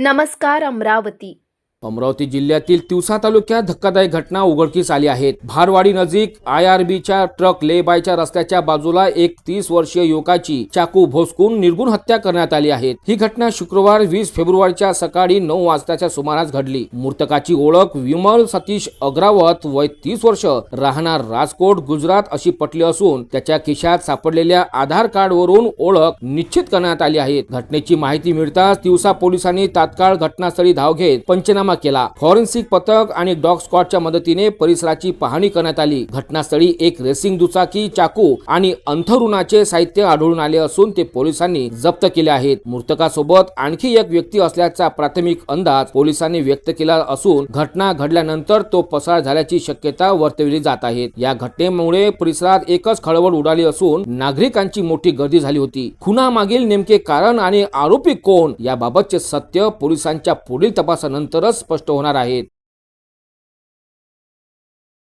नमस्कार अमरावती। अमरावती जिल्ह्यातील तिवसा तालुक्यात धक्कादायक घटना उघडकीस आली आहेत। भारवाडी नजीक IRBच्या ट्रक ले बायच्या रस्त्याच्या बाजूला एक 30 वर्षीय युवकाची चाकू भोसकून निर्गुण हत्या करण्यात आली आहे। ही घटना शुक्रवार 20 फेब्रुवारीच्या सकाळी 9 वाजताच्या सुमारास घडली। मृतकाची ओळख विमल सतीश अग्रावत वय 30 वर्ष राहणार राजकोट गुजरात अशी पटली असून त्याच्या खिशात सापडलेल्या आधार कार्ड वरून ओळख निश्चित करण्यात आली आहे। घटनेची माहिती मिळताच तिवसा पोलिसांनी तात्काळ घटनास्थळी धाव घेत पंचनामा केला। फॉरेन्सिक पथक आणि डॉग स्क्वॉडच्या मदतीने परिसराची पाहणी करण्यात आली। घटनास्थळी एक रेसिंग दुचाकी, चाकू आणि अंथरुणाचे साहित्य आढळून आले असून ते पोलिसांनी जप्त केले आहेत। मृतकासोबत आणखी एक व्यक्ती असल्याचा प्राथमिक अंदाज पोलिसांनी व्यक्त केला असून घटना घडल्यानंतर तो पसार झाल्याची शक्यता वर्तवली जात आहे। या घटनेमुळे परिसरात एकच खळबळ उडाली असून नागरिकांची मोठी गर्दी झाली होती। खुनामागील नेमके कारण आणि आरोपी कोण याबाबतचे सत्य पोलिसांच्या पुढील तपासानंतरच स्पष्ट होणार आहेत।